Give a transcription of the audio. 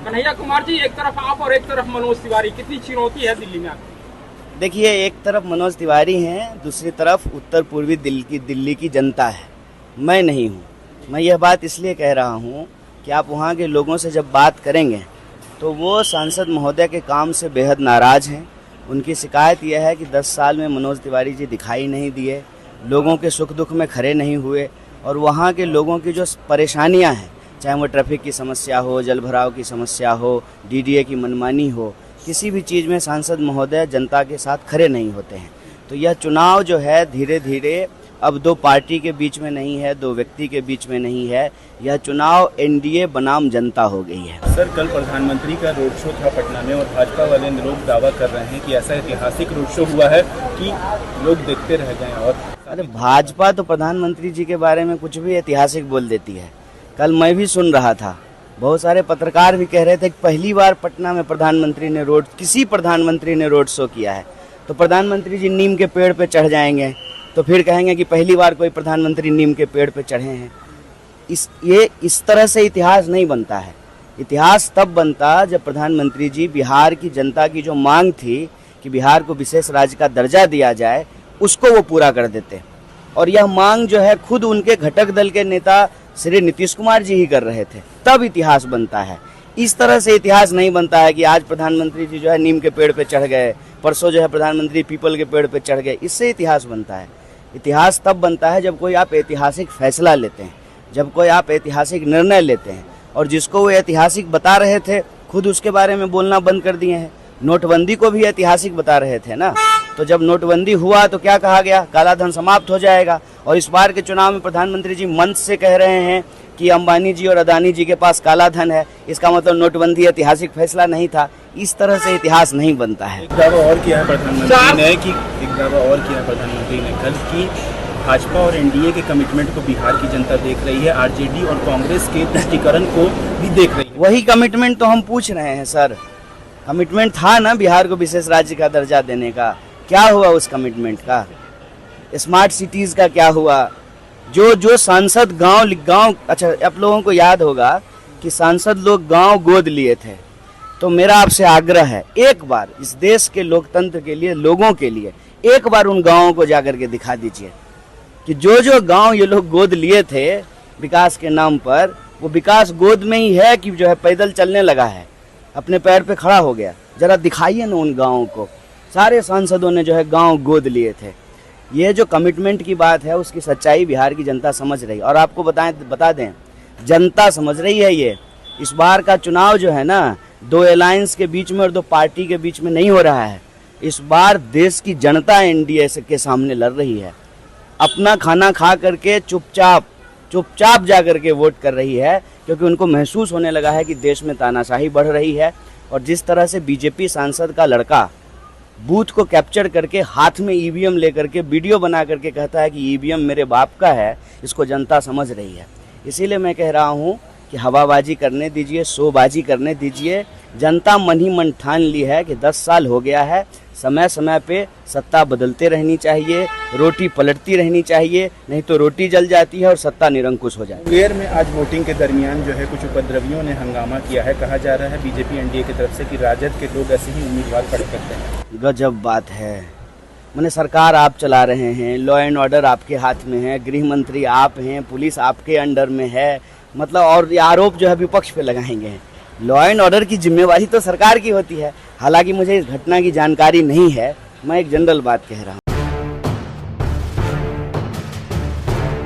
कन्हैया कुमार जी, एक तरफ आप और एक तरफ मनोज तिवारी, कितनी चुनौती है दिल्ली में आपकी? देखिए, एक तरफ मनोज तिवारी हैं, दूसरी तरफ उत्तर पूर्वी दिल्ली की जनता है। मैं नहीं हूँ। मैं यह बात इसलिए कह रहा हूँ कि आप वहाँ के लोगों से जब बात करेंगे तो वो सांसद महोदय के काम से बेहद नाराज़ हैं। उनकी शिकायत यह है कि 10 साल में मनोज तिवारी जी दिखाई नहीं दिए, लोगों के सुख दुख में खड़े नहीं हुए, और वहाँ के लोगों की जो परेशानियाँ हैं, चाहे वो ट्रैफिक की समस्या हो, जल भराव की समस्या हो, डीडीए की मनमानी हो, किसी भी चीज़ में सांसद महोदय जनता के साथ खड़े नहीं होते हैं। तो यह चुनाव जो है धीरे धीरे अब 2 पार्टी के बीच में नहीं है, 2 व्यक्ति के बीच में नहीं है, यह चुनाव एनडीए बनाम जनता हो गई है। सर, कल प्रधानमंत्री का रोड शो था पटना में और भाजपा वाले लोग दावा कर रहे हैं कि ऐसा ऐतिहासिक रोड शो हुआ है कि लोग देखते रह गए। और अरे, भाजपा तो प्रधानमंत्री जी के बारे में कुछ भी ऐतिहासिक बोल देती है। कल मैं भी सुन रहा था, बहुत सारे पत्रकार भी कह रहे थे कि पहली बार पटना में किसी प्रधानमंत्री ने रोड शो किया है। तो प्रधानमंत्री जी नीम के पेड़ पे चढ़ जाएंगे तो फिर कहेंगे कि पहली बार कोई प्रधानमंत्री नीम के पेड़ पे चढ़े हैं। इस तरह से इतिहास नहीं बनता है। इतिहास तब बनता जब प्रधानमंत्री जी बिहार की जनता की जो मांग थी कि बिहार को विशेष राज्य का दर्जा दिया जाए, उसको वो पूरा कर देते। और यह मांग जो है खुद उनके घटक दल के नेता श्री नीतीश कुमार जी ही कर रहे थे, तब इतिहास बनता है। इस तरह से इतिहास नहीं बनता है कि आज प्रधानमंत्री जी जो है नीम के पेड़ पे चढ़ गए, परसों जो है प्रधानमंत्री पीपल के पेड़ पे चढ़ गए। इससे इतिहास बनता है। इतिहास तब बनता है जब कोई आप ऐतिहासिक फैसला लेते हैं, जब कोई आप ऐतिहासिक निर्णय लेते हैं। और जिसको वो ऐतिहासिक बता रहे थे, खुद उसके बारे में बोलना बंद कर दिए हैं। नोटबंदी को भी ऐतिहासिक बता रहे थे ना, तो जब नोटबंदी हुआ तो क्या कहा गया, काला धन समाप्त हो जाएगा। और इस बार के चुनाव में प्रधानमंत्री जी मंच से कह रहे हैं कि अंबानी जी और अदानी जी के पास काला धन है। इसका मतलब नोटबंदी ऐतिहासिक फैसला नहीं था। इस तरह से इतिहास नहीं बनता है। एक दावा और किया है प्रधानमंत्री ने कल की भाजपा और एनडीए के कमिटमेंट को बिहार की जनता देख रही है, आरजेडी और कांग्रेस के तुष्टीकरण को भी देख रही है। वही कमिटमेंट तो हम पूछ रहे हैं सर। कमिटमेंट था ना बिहार को विशेष राज्य का दर्जा देने का, क्या हुआ उस कमिटमेंट का? स्मार्ट सिटीज का क्या हुआ? जो सांसद गांव अच्छा, आप लोगों को याद होगा कि सांसद लोग गांव गोद लिए थे। तो मेरा आपसे आग्रह है, एक बार इस देश के लोकतंत्र के लिए, लोगों के लिए एक बार उन गांवों को जाकर के दिखा दीजिए कि जो गांव ये लोग गोद लिए थे विकास के नाम पर, वो विकास गोद में ही है कि जो है पैदल चलने लगा है, अपने पैर पे खड़ा हो गया। जरा दिखाइए ना उन गाँवों को। सारे सांसदों ने जो है गाँव गोद लिए थे। ये जो कमिटमेंट की बात है, उसकी सच्चाई बिहार की जनता समझ रही है। और आपको बता दें, जनता समझ रही है। ये इस बार का चुनाव जो है ना, 2 अलायंस के बीच में और 2 पार्टी के बीच में नहीं हो रहा है। इस बार देश की जनता एनडीए के सामने लड़ रही है। अपना खाना खा करके चुपचाप जा करके वोट कर रही है, क्योंकि उनको महसूस होने लगा है कि देश में तानाशाही बढ़ रही है। और जिस तरह से बीजेपी सांसद का लड़का बूथ को कैप्चर करके हाथ में ईवीएम लेकर के वीडियो बना करके कहता है कि ईवीएम मेरे बाप का है, इसको जनता समझ रही है। इसीलिए मैं कह रहा हूँ कि हवाबाजी करने दीजिए, शोबाजी करने दीजिए। जनता मन ही मन ठान ली है कि 10 साल हो गया है, समय समय पे सत्ता बदलते रहनी चाहिए, रोटी पलटती रहनी चाहिए, नहीं तो रोटी जल जाती है और सत्ता निरंकुश हो जाती है। मुंगेर में आज वोटिंग के दरमियान जो है कुछ उपद्रवियों ने हंगामा किया है। कहा जा रहा है बीजेपी एनडीए की तरफ से कि राजद के लोग ऐसे ही उम्मीदवार खड़े करते हैं। गजब बात है। मैंने सरकार आप चला रहे हैं, लॉ एंड ऑर्डर आपके हाथ में है, गृह मंत्री आप हैं, पुलिस आपके अंडर में है, मतलब और आरोप जो है विपक्ष पे लगाएंगे। लॉ एंड ऑर्डर की जिम्मेवारी तो सरकार की होती है। हालांकि मुझे इस घटना की जानकारी नहीं है, मैं एक जनरल बात कह रहा हूँ।